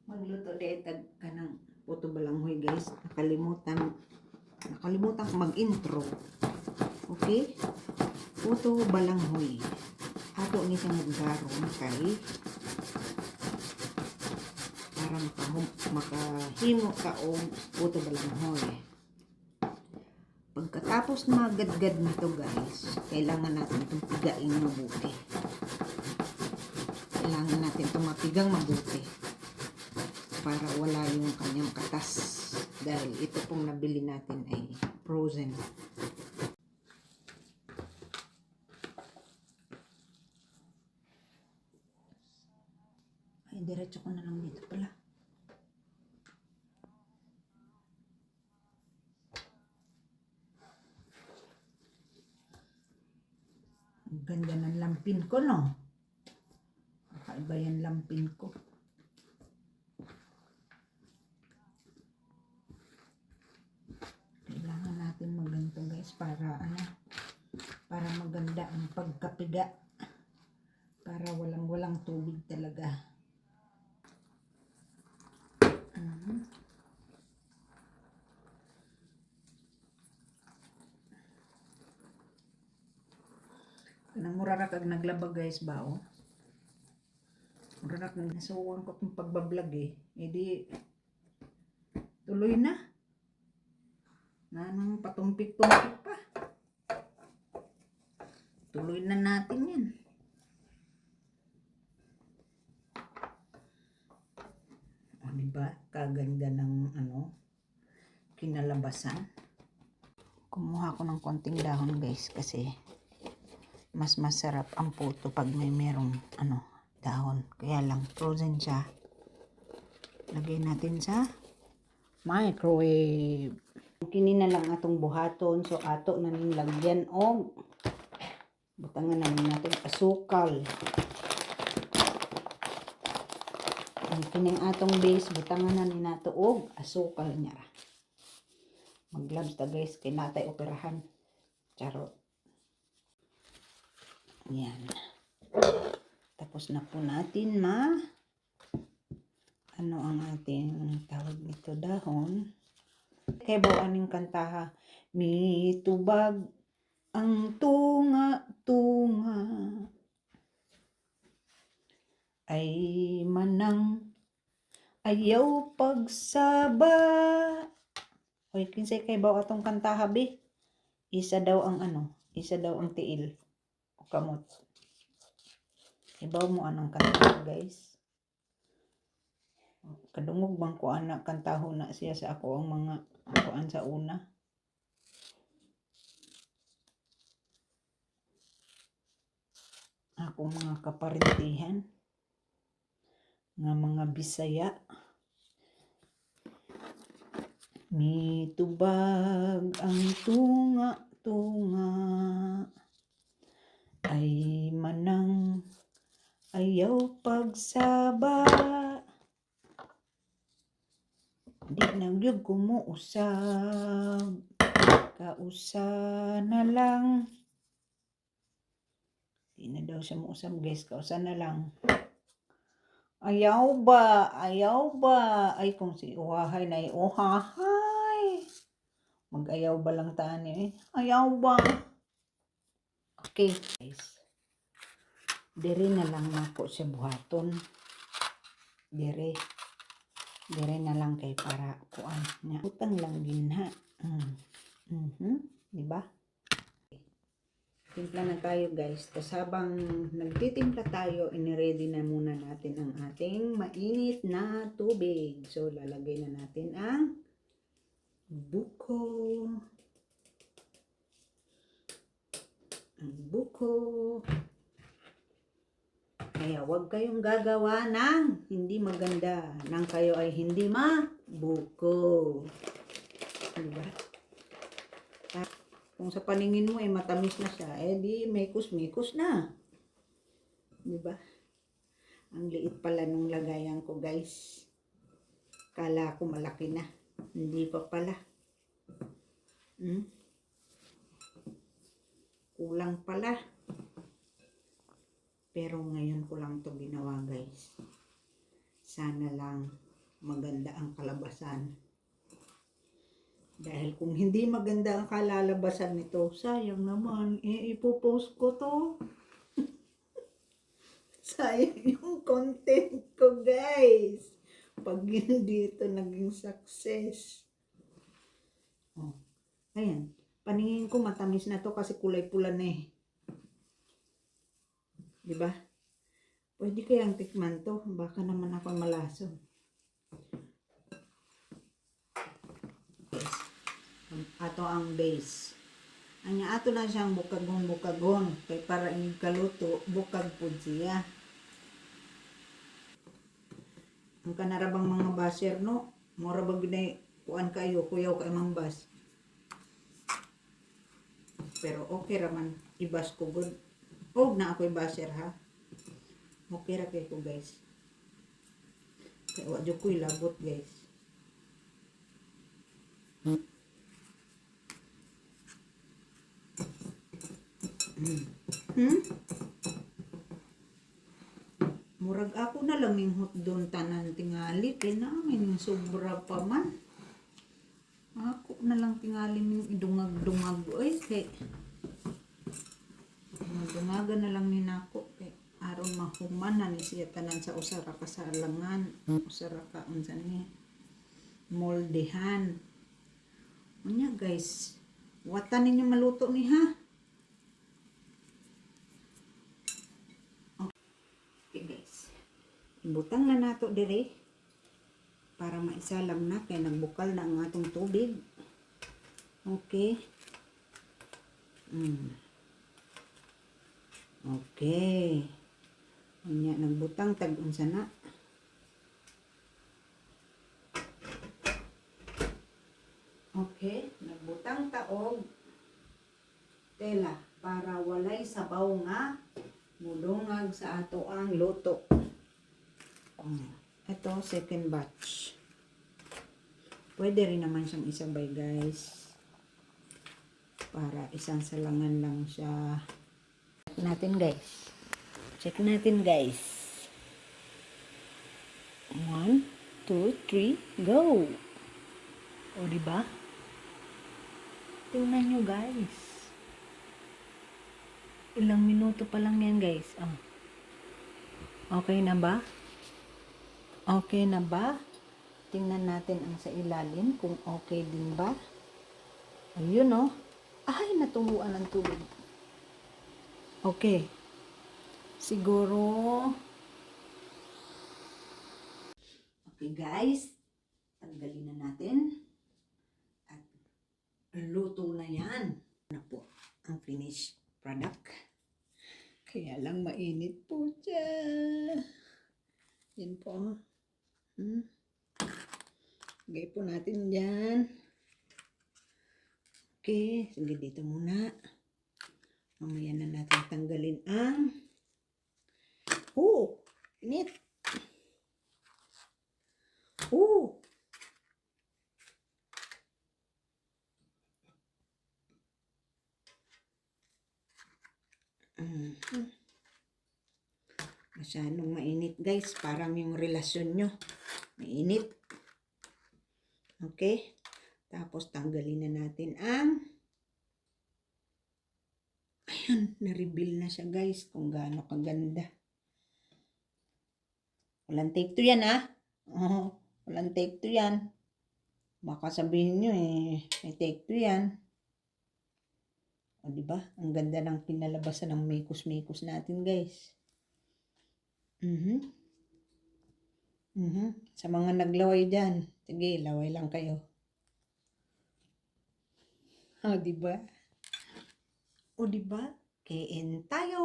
Magluto dahil tag ka ng puto balanghoy guys. Nakalimutan ko mag-intro. Okay? Puto balanghoy. Ato ni siyang magdaron kay para makahimo ka o puto balanghoy. Pagkatapos na magadgad nito guys, kailangan natin itong pigain mabuti. Kailangan natin itong mapigang mabuti para wala yung kanyang katas, dahil ito pong nabili natin ay frozen. Ay, diretso ko na lang dito pala. Ang ganda ng lampin ko, no? Kakaiba yan lampin ko. Kailangan natin maganto guys para maganda ang pagkapiga, para walang tubig talaga. Kanang murara kag naglaba guys ba, oh. Murara kag nasuwan ko itong pagbablog eh. Edi tuloy na. Nanang patumpik-tumpik pa. Tuloy na natin yan. O diba? Kaganda ng kinalabasan. Kumuha ko ng konting dahon guys kasi mas masarap ang puto pag merong dahon. Kaya lang frozen siya. Lagay natin sa microwave. Kini na lang atong buhaton, so ato na ning lagyan og butangan na natin asukal. Ang kining atong base butangan na ni nato og asukal niya. Maglabs ta guys kay natay operahan. Charot. Yan. Tapos na po natin ang ating tawag nito, dahon. Kay bawaning kantaha, mitubag ang tunga-tunga ay manang ayaw pagsaba. Hoy, kinsay kay bawa atong kantaha be? Isa daw ang tiil o kamot. Ibaw mo anang kantaha guys. Kadungog bang ko anak kantaho na siya sa ako ang mga kuan sa una. Ako mga kaparintihan nga mga Bisaya. Mitubag ang tunga-tunga ay manang ayaw pagsaba. Di na gyud ko mo usab, kausa na lang. Di na daw siya mo usab guys, kausa na lang. Ayaw ba? Ay kung si uhahay na uhahay. Mag-ayaw ba lang tani eh? Ayaw ba? Okay guys. Dire na lang nako siya buhaton. Dire na lang kay para kuan niya. Utang lang ginha. Diba? Timpla na tayo guys. Tapos habang nagtitimpla tayo, iniready na muna natin ang ating mainit na tubig. So lalagay na natin ang buko. Kaya huwag kayong gagawa ng hindi maganda. Nang kayo ay hindi mabuko. Diba? Kung sa paningin mo ay matamis na siya, eh di mekos-mekos na. Diba? Ang liit pala nung lagayan ko guys. Kala ko malaki na. Hindi pa pala. Kulang pala. Pero ngayon ko lang to ginawa guys. Sana lang maganda ang kalabasan. Dahil kung hindi maganda ang kalalabasan nito, sayang naman, ipopost ko to. Sayang yung content ko, guys. Pag hindi ito naging success. Oh, ayan. Paningin ko matamis na to kasi kulay pula na eh. Diba? Pwede kayang tikman to. Baka naman ako malason. Ato ang base. Anya ato na siyang bukagon. Kay para inig kaluto, bukag po siya. Ang kanarabang mga baser, no? Mura ba ginay kuan kayo, kuyaw kay mambas. Pero okay raman, ibas ko good. Og na ako'y baser ha. Okay ra kay ko guys. Kaya wadyo ko'y labot guys. Murag ako na lang yung hotdon tanan tingali. Kaya namin sobra pa man. Ako na lang tingali yung idungag-dungag. Oy, kay dungagan na lang ni nako. Kay aron mahuman na ni siya tanan sa usara ka sa alangan. Usara ka unsa ni moldehan. Unya guys, watan ninyo maluto ni ha. Okay guys, ibutang na nato dire para maisalam na kay nagbukal na ang atong tubig. Okay. Okay. Unya nagbutang tag unsa na. Okay, nagbutang taog tela para walay sabaw nga mudungag sa ato ang luto. Ito, second batch. Pwede rin naman siyang isabay guys. Para isang salangan lang siya. Check natin guys. Check natin guys. 1, 2, 3, go! O diba? Tingnan nyo guys. Ilang minuto pa lang yan guys. Oh. Okay na ba? Okay na ba? Tingnan natin ang sa ilalim kung okay din ba. Ayun oh. Ay, natumuan ng tubig. Okay. Siguro. Okay guys. Tanggalin na natin. At luto na yan. Na po ang finished product. Kaya lang mainit po siya. Yan po. Lagay po natin dyan. Okay. Sige dito muna. Mamaya na natin tanggalin ang init. Masyadong mainit guys. Parang yung relasyon nyo. Mainit. Okay. Tapos tanggalin na natin ang ayan. Na-reveal na siya guys. Kung gaano kaganda. Walang take to yan ha. Walang take to yan. Baka sabihin nyo may take to yan. O diba? Ang ganda ng pinalabasan ng mekos-mekos natin guys. Sa mga naglaway dyan, sige, laway lang kayo. O diba? Kain tayo!